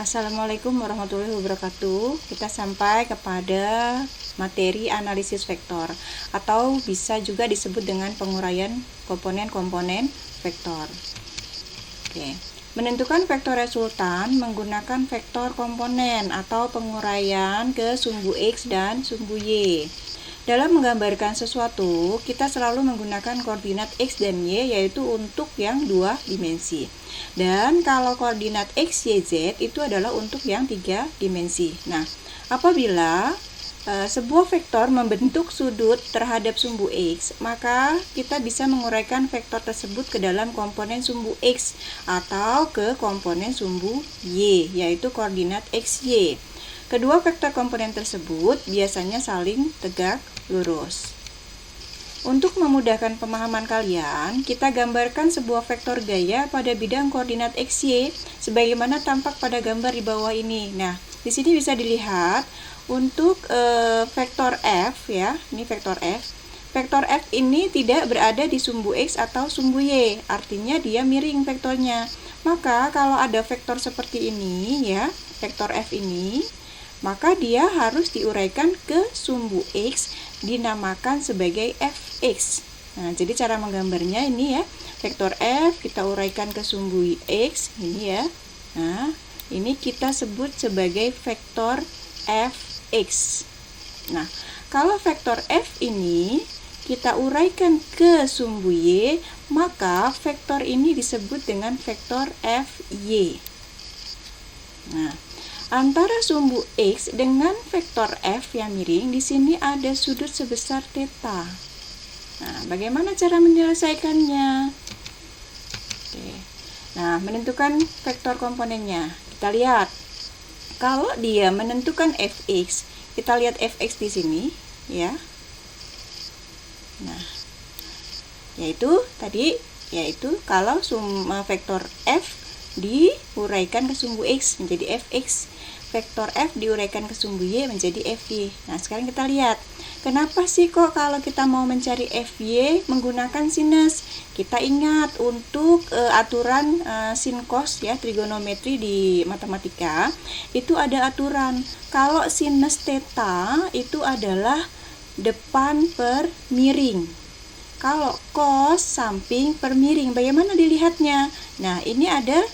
Assalamualaikum warahmatullahi wabarakatuh. Kita sampai kepada materi analisis vektor atau bisa juga disebut dengan penguraian komponen-komponen vektor. Oke. Menentukan vektor resultan menggunakan vektor komponen atau penguraian ke sumbu X dan sumbu Y. Dalam menggambarkan sesuatu, kita selalu menggunakan koordinat X dan Y, yaitu untuk yang 2 dimensi. Dan kalau koordinat X, Y, Z itu adalah untuk yang 3 dimensi. Nah, apabila sebuah vektor membentuk sudut terhadap sumbu X, maka kita bisa menguraikan vektor tersebut ke dalam komponen sumbu X atau ke komponen sumbu Y, yaitu koordinat X, Y. Kedua vektor komponen tersebut biasanya saling tegak lurus. Untuk memudahkan pemahaman kalian, kita gambarkan sebuah vektor gaya pada bidang koordinat X, Y sebagaimana tampak pada gambar di bawah ini. Nah, di sini bisa dilihat untuk vektor F ya, ini vektor F. Vektor F ini tidak berada di sumbu X atau sumbu Y, artinya dia miring vektornya. Maka kalau ada vektor seperti ini ya, vektor F ini, maka dia harus diuraikan ke sumbu X, dinamakan sebagai Fx. Nah, jadi cara menggambarnya ini ya, vektor F kita uraikan ke sumbu X, ini ya. Nah, ini kita sebut sebagai vektor Fx. Nah, kalau vektor F ini kita uraikan ke sumbu Y, maka vektor ini disebut dengan vektor Fy. Nah, antara sumbu X dengan vektor F yang miring, di sini ada sudut sebesar theta. Nah, bagaimana cara menyelesaikannya? Oke. Nah, menentukan vektor komponennya. Kita lihat. Kalau dia menentukan Fx, kita lihat Fx di sini, ya. Nah, yaitu kalau vektor F diuraikan ke sumbu X menjadi Fx, vektor F diuraikan ke sumbu Y menjadi Fy. Nah, sekarang kita lihat, kenapa sih kok kalau kita mau mencari Fy menggunakan sinus? Kita ingat untuk aturan sin cos ya, trigonometri di matematika, itu ada aturan. Kalau sinus theta itu adalah depan per miring. Kalau cos samping per miring, bagaimana dilihatnya? Nah, ini ada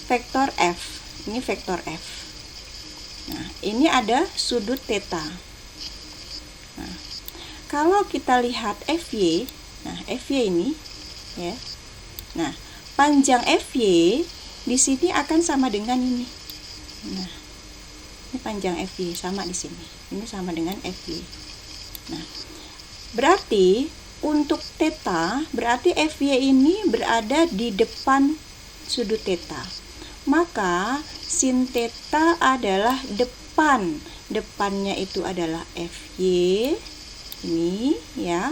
vektor F. Ini vektor F. Nah, ini ada sudut theta. Nah, kalau kita lihat Fy, nah Fy ini ya. Nah, panjang Fy di sini akan sama dengan ini. Nah, ini panjang Fy sama di sini. Ini sama dengan Fy. Nah, berarti untuk theta, berarti Fy ini berada di depan sudut theta. Maka sin theta adalah depan. Depannya itu adalah Fy. Ini ya.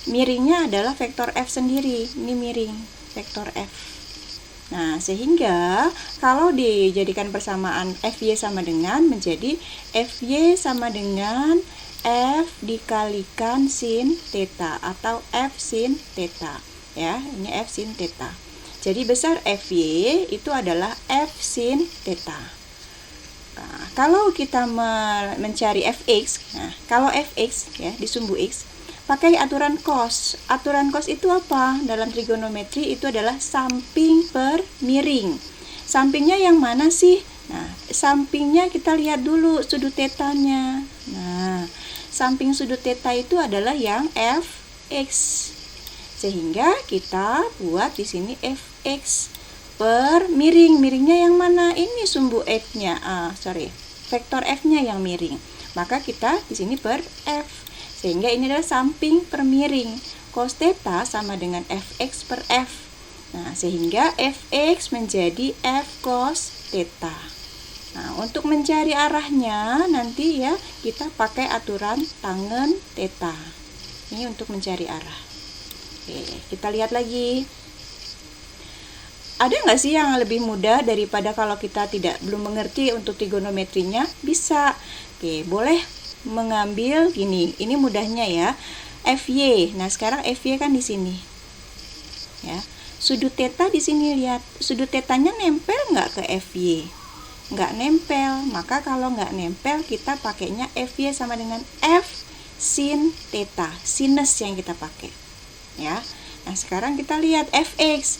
Miringnya adalah vektor F sendiri. Ini miring, vektor F. Nah, sehingga kalau dijadikan persamaan Fy sama dengan menjadi Fy sama dengan F dikalikan sin theta atau F sin theta. Ya, ini F sin theta. Jadi besar Fy itu adalah F sin theta. Nah, kalau kita mencari Fx, nah kalau Fx ya di sumbu X pakai aturan cos. Aturan cos itu apa? Dalam trigonometri itu adalah samping per miring. Sampingnya yang mana sih? Nah, sampingnya kita lihat dulu sudut tetanya. Nah, samping sudut theta itu adalah yang Fx. Sehingga kita buat di sini Fx per miring. Miringnya yang mana? Ini sumbu F-nya. Vektor F-nya yang miring. Maka kita di sini per F. Sehingga ini adalah samping per miring. Cos theta sama dengan Fx per F. Nah, sehingga Fx menjadi F cos theta. Nah, untuk mencari arahnya nanti ya kita pakai aturan tangen theta. Ini untuk mencari arah. Oke, kita lihat lagi. Ada nggak sih yang lebih mudah daripada kalau kita belum mengerti untuk trigonometrinya? Bisa. Oke, boleh mengambil gini. Ini mudahnya ya. Fy. Nah, sekarang Fy kan di sini. Ya. Sudut theta di sini lihat. Sudut tetanya nempel nggak ke Fy? nggak nempel. Maka kalau nggak nempel kita pakainya FY sama dengan F sin theta, sinus yang kita pakai ya. Nah sekarang kita lihat fx.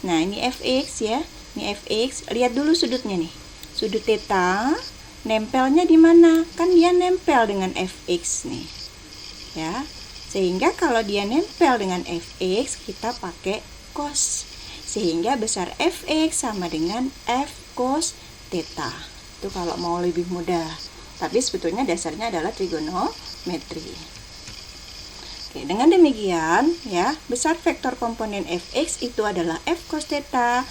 Nah ini fx ya, ini fx. Lihat dulu sudutnya nih, sudut theta nempelnya di mana? Kan dia nempel dengan fx nih ya, sehingga kalau dia nempel dengan fx kita pakai cos, sehingga besar fx sama dengan f cos theta. Itu kalau mau lebih mudah, tapi sebetulnya dasarnya adalah trigonometri. Oke, dengan demikian ya, besar vektor komponen fx itu adalah f cos theta,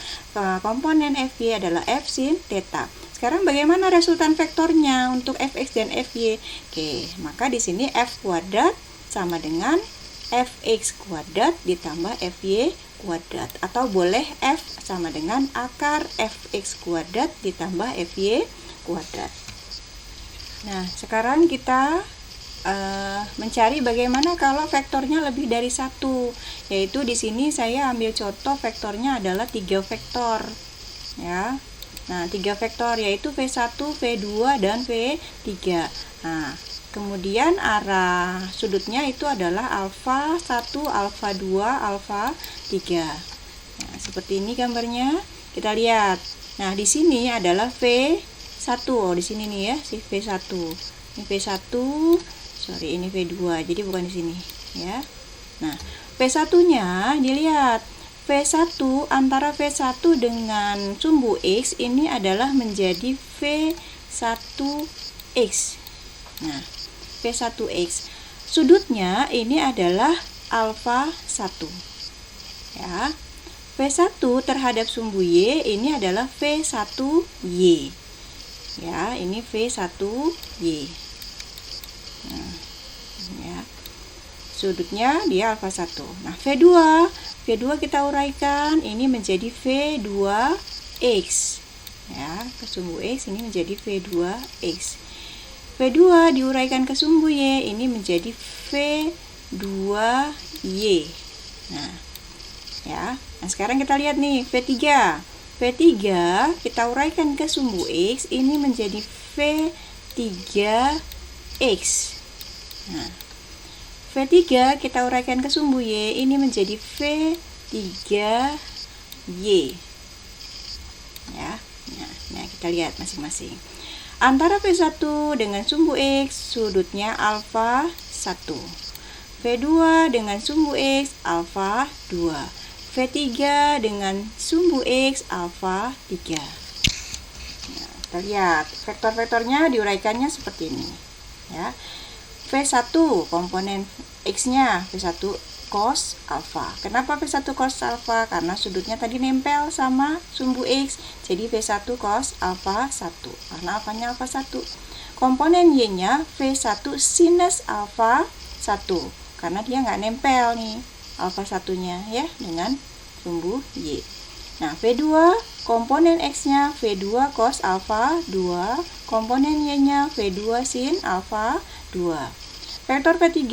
komponen fy adalah f sin theta. Sekarang bagaimana resultan vektornya untuk fx dan fy? Oke, maka di sini f kuadrat sama dengan fx kuadrat ditambah fy kuadrat, atau boleh f sama dengan akar fx kuadrat ditambah fy kuadrat. Nah, sekarang kita mencari bagaimana kalau vektornya lebih dari satu, yaitu di sini saya ambil contoh vektornya adalah 3 vektor ya. Nah 3 vektor yaitu V1, V2 dan V3. Nah kemudian arah sudutnya itu adalah alfa 1, alfa 2, alfa 3. Nah, seperti ini gambarnya, kita lihat. Nah di sini adalah V1, di sini nih ya, si V1. Ini V1, sorry ini V2, jadi bukan di sini ya. Nah V1-nya dilihat, V1 antara V1 dengan sumbu X ini adalah menjadi V1X. Nah V1X sudutnya ini adalah alfa 1 ya. V1 terhadap sumbu Y ini adalah V1Y ya, ini V1Y. Nah, ya. Sudutnya dia alfa 1. Nah, V2 kita uraikan ini menjadi V2X. Ya, ke sumbu X ini menjadi V2X. V2 diuraikan ke sumbu Y ini menjadi V2Y. Nah, ya. Nah, sekarang kita lihat nih V3. V3 kita uraikan ke sumbu X ini menjadi V3X. Nah, V3 kita uraikan ke sumbu Y ini menjadi V3Y ya. Nah kita lihat masing-masing. Antara V1 dengan sumbu X sudutnya alfa 1, V2 dengan sumbu X alfa 2, V3 dengan sumbu X alfa 3. Nah, kita lihat vektor-vektornya diuraikannya seperti ini ya. V1 komponen X-nya V1 cos alfa. Kenapa V1 cos alfa? Karena sudutnya tadi nempel sama sumbu X. Jadi V1 cos alfa 1. Karena alfanya alfa 1. Komponen Y-nya V1 sinus alfa 1. Karena dia nggak nempel nih alfa 1-nya ya dengan sumbu Y. Nah, V2 komponen X-nya V2 cos alfa 2. Komponen Y-nya V2 sin alfa 2. Vektor V3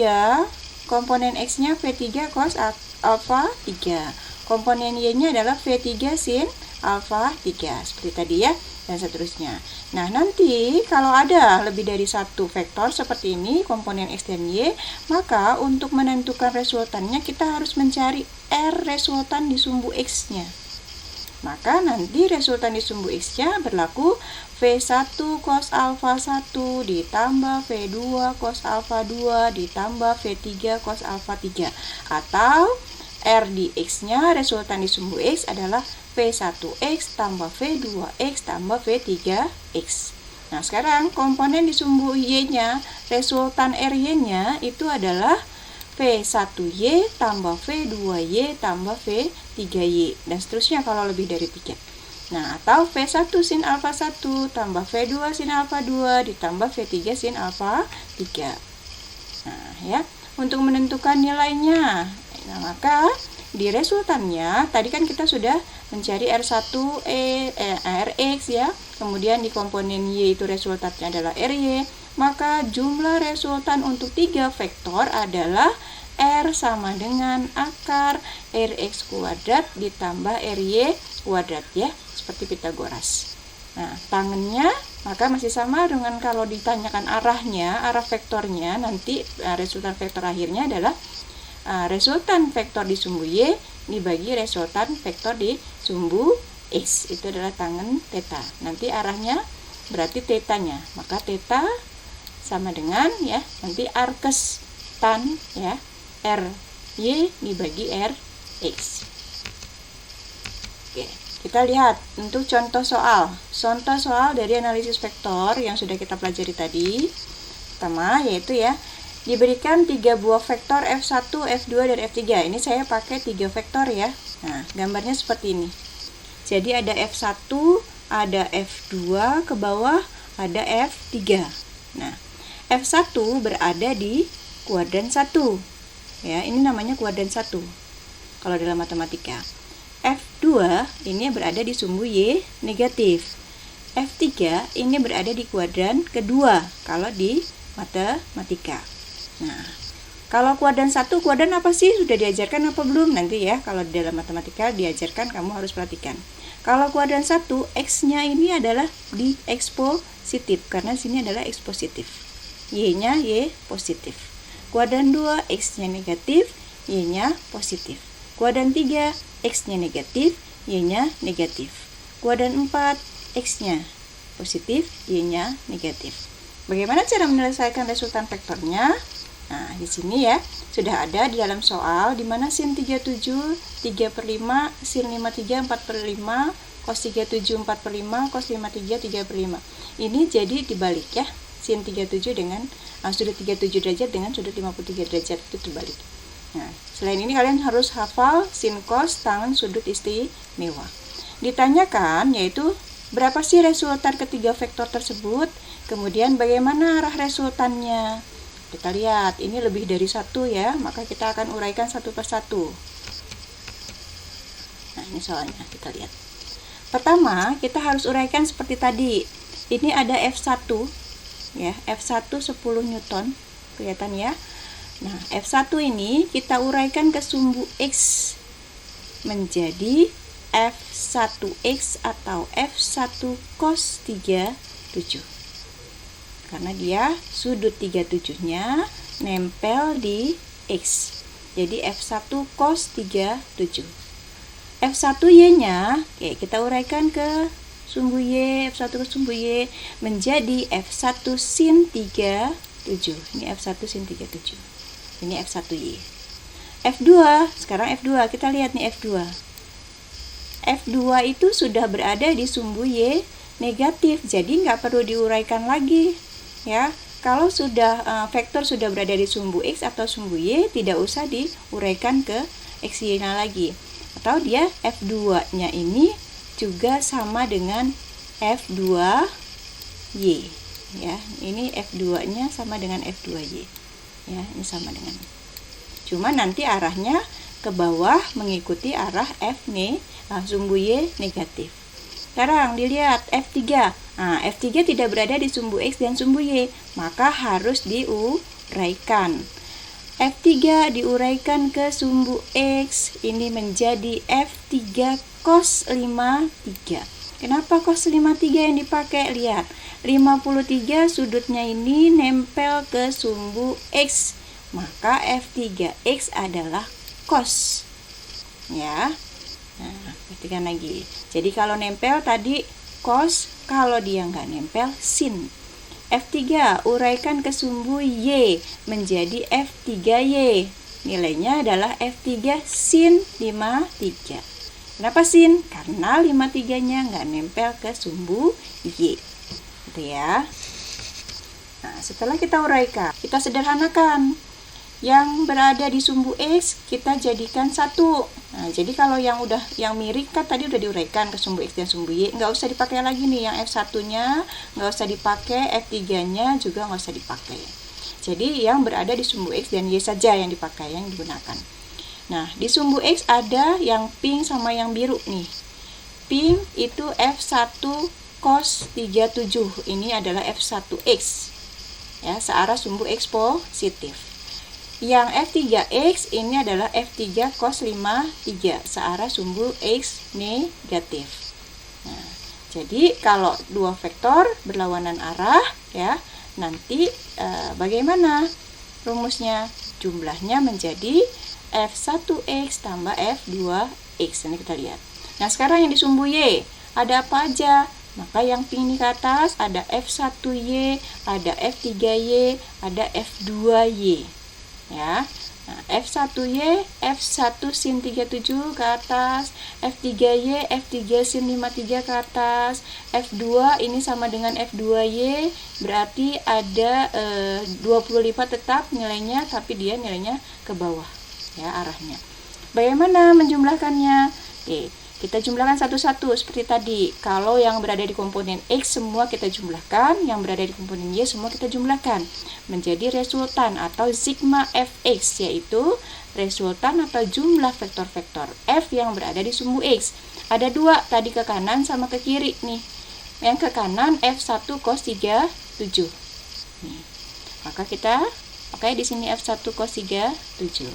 komponen X-nya V3 cos alfa 3. Komponen Y-nya adalah V3 sin alfa 3. Seperti tadi ya, dan seterusnya. Nah, nanti kalau ada lebih dari satu vektor seperti ini, komponen X dan Y, maka untuk menentukan resultannya kita harus mencari R resultan di sumbu X-nya. Maka nanti resultan di sumbu X-nya berlaku V1 cos alfa 1 ditambah V2 cos alfa 2 ditambah V3 cos alfa 3. Atau R di X-nya resultan di sumbu X adalah V1X tambah V2X tambah V3X. Nah, sekarang komponen di sumbu Y-nya, resultan RY-nya itu adalah V1Y tambah V2Y tambah V3Y, dan seterusnya kalau lebih dari 3. Nah, atau V1 sin alfa 1 tambah V2 sin alfa 2 ditambah V3 sin alfa 3. Nah, ya, untuk menentukan nilainya. Nah, maka di resultannya tadi kan kita sudah mencari R1 Rx ya. Kemudian di komponen Y itu resultannya adalah RY. Maka jumlah resultan untuk 3 vektor adalah R sama dengan akar Rx kuadrat ditambah Ry kuadrat ya, seperti Pitagoras. Nah, tangannya maka masih sama dengan kalau ditanyakan arahnya, arah vektornya, nanti resultan vektor akhirnya adalah resultan vektor di sumbu Y dibagi resultan vektor di sumbu X. Itu adalah tangen theta. Nanti arahnya berarti tetanya, maka theta sama dengan ya nanti arkes tan ya R Y dibagi R X. Oke, kita lihat untuk contoh soal. Contoh soal dari analisis vektor yang sudah kita pelajari tadi. Pertama yaitu ya, diberikan 3 buah vektor F1, F2, dan F3. Ini saya pakai 3 vektor ya. Nah, gambarnya seperti ini. Jadi ada F1, ada F2, ke bawah ada F3. Nah, F1 berada di kuadran 1. Ya, ini namanya kuadran 1 kalau dalam matematika. F2 ini berada di sumbu Y negatif. F3 ini berada di kuadran kedua kalau di matematika. Nah, kalau kuadran 1, kuadran apa sih? Sudah diajarkan apa belum? Nanti ya, kalau di dalam matematika diajarkan, kamu harus perhatikan. Kalau kuadran 1, X-nya ini adalah di X positif, karena sini adalah X positif. Y-nya Y positif. Kuadran 2, X-nya negatif, Y-nya positif. Kuadran 3, X-nya negatif, Y-nya negatif. Kuadran 4, X-nya positif, Y-nya negatif. Bagaimana cara menyelesaikan resultan vektornya? Nah, di sini ya, sudah ada di dalam soal di mana sin 37 3/5, sin 53 4/5, cos 37 4/5, cos 53 3/5. Ini jadi dibalik ya. Sin 37 dengan sudut 37 derajat dengan sudut 53 derajat itu terbalik. Nah, selain ini kalian harus hafal sin cos tangen sudut istimewa. Ditanyakan yaitu berapa sih resultan ketiga vektor tersebut, kemudian bagaimana arah resultannya. Kita lihat, ini lebih dari 1 ya, maka kita akan uraikan satu persatu. Nah, ini soalnya, kita lihat. Pertama, kita harus uraikan seperti tadi. Ini ada F1 ya, F1 10 Newton, kelihatan ya. Nah, F1 ini kita uraikan ke sumbu X menjadi F1X atau F1 cos 37. Karena dia sudut 37-nya nempel di X. Jadi F1 cos 37. F1Y-nya kita uraikan ke sumbu Y, F1 ke sumbu Y menjadi F1 sin 37. Ini F1 sin 37. Ini F1Y. F2, sekarang F2, kita lihat nih F2. F2 itu sudah berada di sumbu Y negatif, jadi nggak perlu diuraikan lagi. Ya, kalau sudah vektor sudah berada di sumbu X atau sumbu Y, tidak usah diuraikan ke X-Y-nya lagi. Atau dia F2-nya ini juga sama dengan F2Y. Ya, ini F2-nya sama dengan F2Y. Ya, ini sama dengan. Cuma nanti arahnya ke bawah mengikuti arah sumbu Y negatif. Sekarang dilihat F3. Nah, F3 tidak berada di sumbu X dan sumbu Y, maka harus diuraikan. F3 diuraikan ke sumbu X, ini menjadi F3 cos 53. Kenapa cos 53 yang dipakai? Lihat, 53 sudutnya ini nempel ke sumbu X, maka F3X adalah cos. Ya. Nah, perhatikan lagi. Jadi kalau nempel tadi cos, kalau dia nggak nempel sin. F3 uraikan ke sumbu Y menjadi F3Y. Nilainya adalah F3 sin 53. Kenapa sin? Karena 53-nya nggak nempel ke sumbu Y. Gitu ya. Nah, setelah kita uraikan, kita sederhanakan. Yang berada di sumbu X kita jadikan 1. Nah, jadi kalau yang mirip kan tadi udah diuraikan ke sumbu X dan sumbu Y, nggak usah dipakai lagi nih yang F1-nya, nggak usah dipakai, F3-nya juga nggak usah dipakai. Jadi yang berada di sumbu X dan Y saja yang dipakai, yang digunakan. Nah, di sumbu X ada yang pink sama yang biru nih. Pink itu F1 cos 37. Ini adalah F1X. Ya, searah sumbu X positif. Yang F3X ini adalah F3 cos 53, searah sumbu X negatif. Nah, Jadi kalau dua vektor berlawanan arah ya, nanti bagaimana rumusnya? Jumlahnya menjadi F1X tambah F2X. Ini kita lihat. Nah, sekarang yang di sumbu Y ada apa aja? Maka yang ini ke atas ada F1Y, ada F3Y, ada F2Y. Ya. Nah, F1Y, F1 sin 37 ke atas, F3Y, F3 sin 53 ke atas, F2 ini sama dengan F2Y, berarti ada 20 lipat tetap nilainya, tapi dia nilainya ke bawah, ya arahnya. Bagaimana menjumlahkannya? Oke, kita jumlahkan satu-satu seperti tadi. Kalau yang berada di komponen X semua kita jumlahkan, yang berada di komponen Y semua kita jumlahkan. Menjadi resultan atau sigma Fx, yaitu resultan atau jumlah vektor-vektor F yang berada di sumbu X. Ada dua, tadi ke kanan sama ke kiri nih. Yang ke kanan F1 cos 37. Nih. Maka kita pakai di sini F1 cos 37.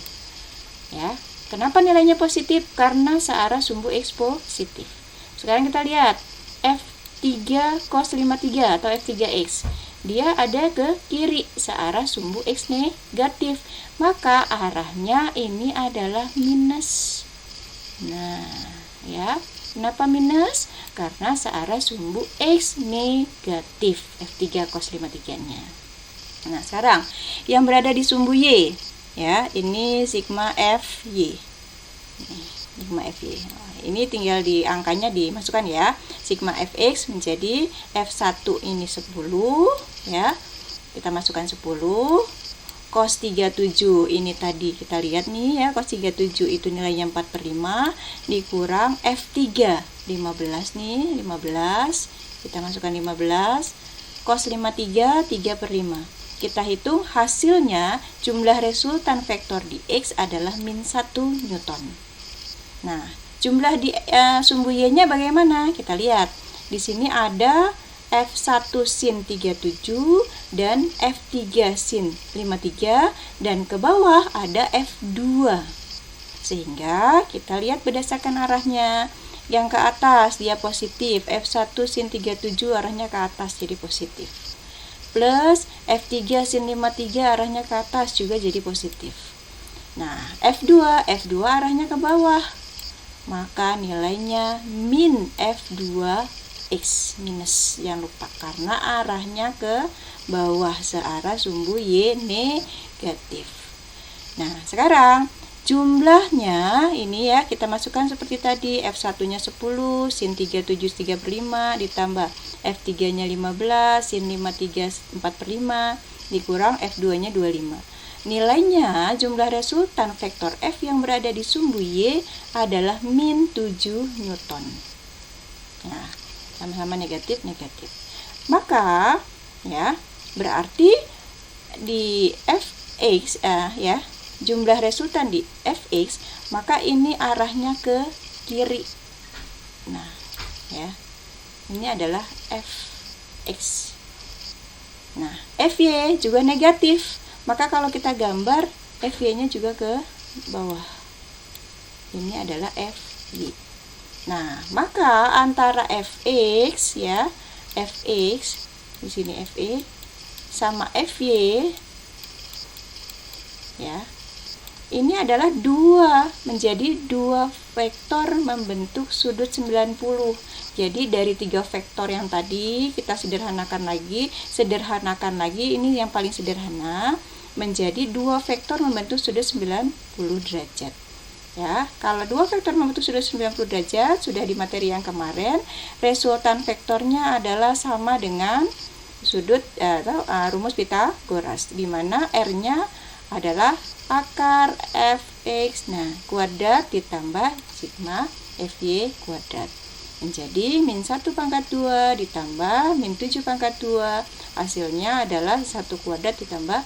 Ya. Kenapa nilainya positif? Karena searah sumbu X positif. Sekarang kita lihat F3 cos 53 atau F3X. Dia ada ke kiri, searah sumbu X negatif. Maka arahnya ini adalah minus. Nah, ya. Kenapa minus? Karena searah sumbu X negatif. F3 cos 53-nya. Nah, sekarang yang berada di sumbu Y. Ya, ini sigma FY. Sigma FY. Ini tinggal di angkanya dimasukkan ya. Sigma Fx menjadi F1 ini 10 ya. Kita masukkan 10. Cos 37 ini tadi kita lihat nih ya, cos 37 itu nilainya 4/5 dikurang F3 15 nih, 15. Kita masukkan 15. Cos 53 3/5. Kita hitung hasilnya, jumlah resultan vektor di X adalah min 1 Newton. Nah, jumlah di sumbu Y-nya bagaimana? Kita lihat. Di sini ada F1 sin 37 dan F3 sin 53 dan ke bawah ada F2. Sehingga kita lihat berdasarkan arahnya. Yang ke atas dia positif, F1 sin 37 arahnya ke atas jadi positif. Plus F3 sin 53 arahnya ke atas juga jadi positif. Nah, F2 arahnya ke bawah. Maka nilainya min F2X minus, jangan lupa karena arahnya ke bawah searah sumbu Y negatif. Nah, sekarang jumlahnya ini ya kita masukkan seperti tadi, F1-nya 10, sin 37 3/5 ditambah F3-nya 15, sin 53 4/5 dikurang F2-nya 25. Nilainya jumlah resultan vektor F yang berada di sumbu Y adalah min 7 Newton. Nah, sama-sama negatif. Maka ya, berarti di Fx ya, jumlah resultan di Fx, maka ini arahnya ke kiri. Nah, ya. Ini adalah Fx. Nah, Fy juga negatif. Maka kalau kita gambar, Fy-nya juga ke bawah. Ini adalah Fy. Nah, maka antara Fx ya, Fx di sini Fy sama Fy ya. Ini adalah menjadi dua vektor membentuk sudut 90. Jadi dari 3 vektor yang tadi kita sederhanakan lagi, ini yang paling sederhana, menjadi 2 vektor membentuk sudut 90 derajat. Ya, kalau 2 vektor membentuk sudut 90 derajat sudah di materi yang kemarin, resultan vektornya adalah sama dengan sudut rumus Pythagoras, di mana R-nya adalah akar Fx, nah kuadrat ditambah sigma Fy kuadrat menjadi min 1/2 ditambah min 7/2, hasilnya adalah 1 kuadrat ditambah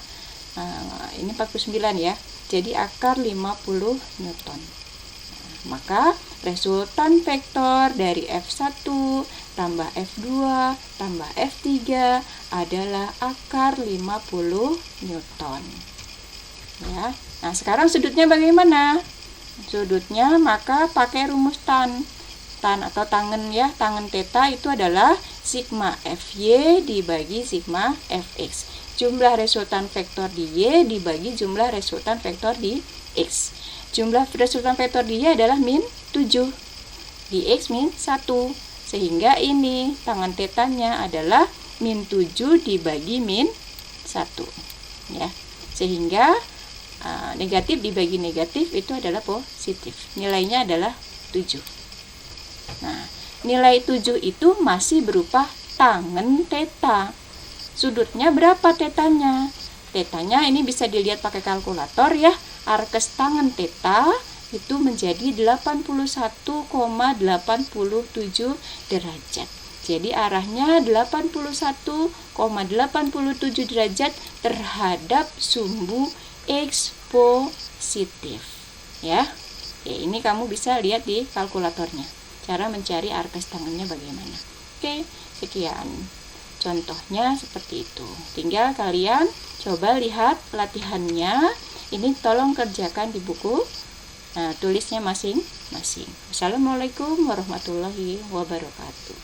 ini 49 ya, jadi akar 50 Newton. Nah, maka resultan vektor dari F1 tambah F2 tambah F3 adalah akar 50 Newton. Ya. Nah, sekarang sudutnya bagaimana? Sudutnya maka pakai rumus tan. tan atau tangen ya, tangen theta itu adalah sigma FY dibagi sigma FX. Jumlah resultan vektor di Y dibagi jumlah resultan vektor di X. Jumlah resultan vektor di Y adalah min 7, di X min 1. Sehingga ini tangen tetanya adalah min 7 dibagi min 1. Ya. Sehingga negatif dibagi negatif itu adalah positif. Nilainya adalah 7. Nah, nilai 7 itu masih berupa tangen theta. Sudutnya berapa tetanya? Tetanya ini bisa dilihat pakai kalkulator ya. Arkes tangen theta itu menjadi 81,87 derajat. Jadi arahnya 81,87 derajat terhadap sumbu X positif. Ya. Oke, ini kamu bisa lihat di kalkulatornya. Cara mencari arkes tangennya bagaimana. Oke, sekian. Contohnya seperti itu. Tinggal kalian coba lihat latihannya. Ini tolong kerjakan di buku. Nah, tulisnya masing-masing. Assalamualaikum warahmatullahi wabarakatuh.